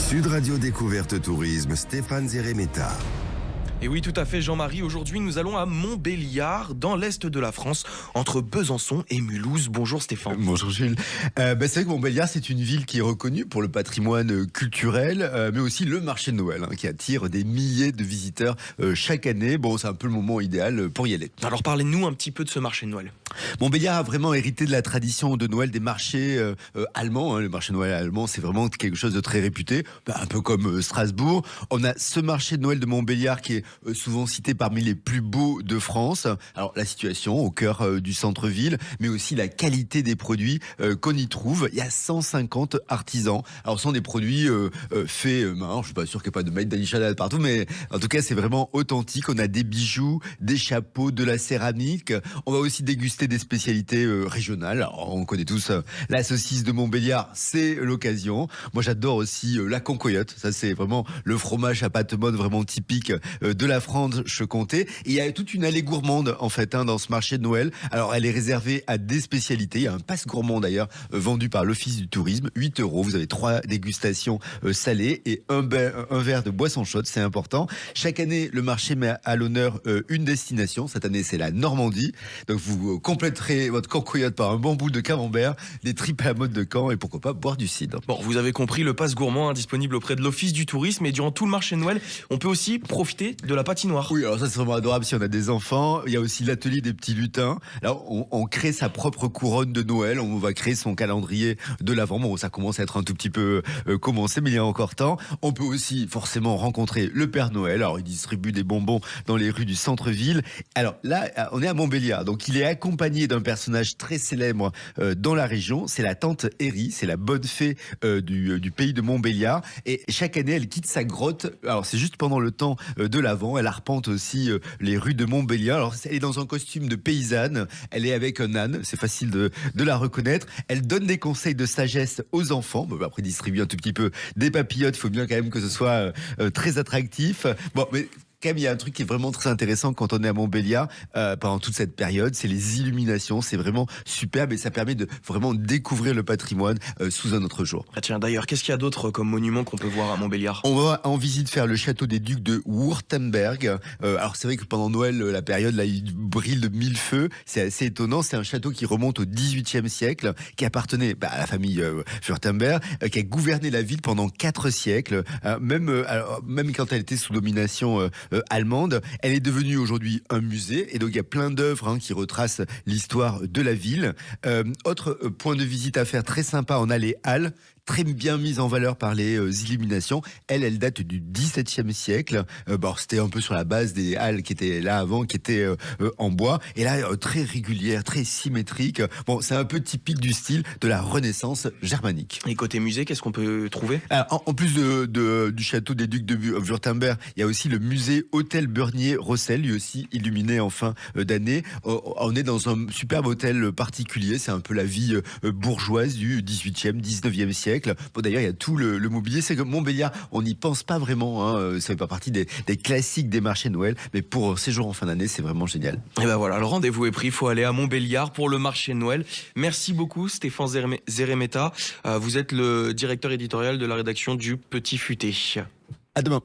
Sud Radio Découverte Tourisme, Stéphane Zeremeta. Et oui, tout à fait, Jean-Marie. Aujourd'hui, nous allons à Montbéliard, dans l'est de la France, entre Besançon et Mulhouse. Bonjour Stéphane. Bonjour Jules. C'est vrai que Montbéliard, c'est une ville qui est reconnue pour le patrimoine culturel, mais aussi le marché de Noël, qui attire des milliers de visiteurs chaque année. Bon, c'est un peu le moment idéal pour y aller. Alors parlez-nous un petit peu de ce marché de Noël. Montbéliard a vraiment hérité de la tradition de Noël des marchés allemands. Le marché de Noël allemand, c'est vraiment quelque chose de très réputé, un peu comme Strasbourg. On a ce marché de Noël de Montbéliard qui est souvent cité parmi les plus beaux de France. Alors la situation au cœur du centre-ville, mais aussi la qualité des produits qu'on y trouve. Il y a 150 artisans. Alors ce sont des produits faits main. Je suis pas sûr qu'il n'y ait pas de made in China partout, mais en tout cas c'est vraiment authentique. On a des bijoux, des chapeaux, de la céramique. On va aussi déguster des spécialités régionales. Alors, on connaît tous la saucisse de Montbéliard, c'est l'occasion. Moi j'adore aussi la concoyote. Ça c'est vraiment le fromage à pâte molle vraiment typique de la Franche-Comté. Et il y a toute une allée gourmande en fait dans ce marché de Noël. Alors elle est réservée à des spécialités. Il y a un passe gourmand d'ailleurs vendu par l'Office du tourisme, 8 €. Vous avez 3 dégustations salées et un verre de boisson chaude, c'est important. Chaque année, le marché met à l'honneur une destination. Cette année, c'est la Normandie. Donc vous compléterez votre concoyote par un bon bout de camembert, des tripes à la mode de Caen et pourquoi pas boire du cidre. Bon, vous avez compris, le passe gourmand disponible auprès de l'Office du tourisme. Et durant tout le marché de Noël, on peut aussi profiter de la patinoire. Oui, alors ça c'est vraiment adorable si on a des enfants. Il y a aussi l'atelier des petits lutins. Alors on crée sa propre couronne de Noël. On va créer son calendrier de l'Avent. Bon, ça commence à être un tout petit peu commencé, mais il y a encore temps. On peut aussi forcément rencontrer le Père Noël. Alors il distribue des bonbons dans les rues du centre-ville. Alors là, on est à Montbéliard. Donc il est accompagné d'un personnage très célèbre dans la région. C'est la tante Héry. C'est la bonne fée du pays de Montbéliard. Et chaque année, elle quitte sa grotte. Alors c'est juste pendant le temps de l'Avent. Elle arpente aussi les rues de Montbéliard. Alors elle est dans un costume de paysanne. Elle est avec un âne. C'est facile de la reconnaître. Elle donne des conseils de sagesse aux enfants. Bon, après distribue un tout petit peu des papillotes. Il faut bien quand même que ce soit très attractif. Bon, mais quand même, il y a un truc qui est vraiment très intéressant quand on est à Montbéliard pendant toute cette période, c'est les illuminations. C'est vraiment superbe et ça permet de vraiment découvrir le patrimoine sous un autre jour. Ah tiens, d'ailleurs, qu'est-ce qu'il y a d'autre comme monument qu'on peut voir à Montbéliard ? On va en visite faire le château des Ducs de Wurtemberg. Alors c'est vrai que pendant Noël, la période là, il brille de mille feux. C'est assez étonnant. C'est un château qui remonte au XVIIIe siècle, qui appartenait à la famille Wurtemberg, qui a gouverné la ville pendant 4 siècles, même quand elle était sous domination allemande. Elle est devenue aujourd'hui un musée et donc il y a plein d'œuvres qui retracent l'histoire de la ville. Autre point de visite à faire très sympa, on a les halles, très bien mise en valeur par les illuminations. Elle date du XVIIe siècle. C'était un peu sur la base des halles qui étaient là avant, qui étaient en bois. Et là, très régulière, très symétrique. Bon, c'est un peu typique du style de la Renaissance germanique. Et côté musée, qu'est-ce qu'on peut trouver ? Alors, en plus du château des Ducs de Wurtemberg, il y a aussi le musée Hôtel Bernier-Rossel, lui aussi illuminé en fin d'année. On est dans un superbe hôtel particulier. C'est un peu la vie bourgeoise du XVIIIe, XIXe siècle. Bon, d'ailleurs, il y a tout le mobilier. C'est que Montbéliard, on n'y pense pas vraiment. Ça fait pas partie des classiques des marchés de Noël. Mais pour ces jours en fin d'année, c'est vraiment génial. Et ben voilà, le rendez-vous est pris. Il faut aller à Montbéliard pour le marché de Noël. Merci beaucoup, Stéphane Zeremeta. Vous êtes le directeur éditorial de la rédaction du Petit Futé. À demain.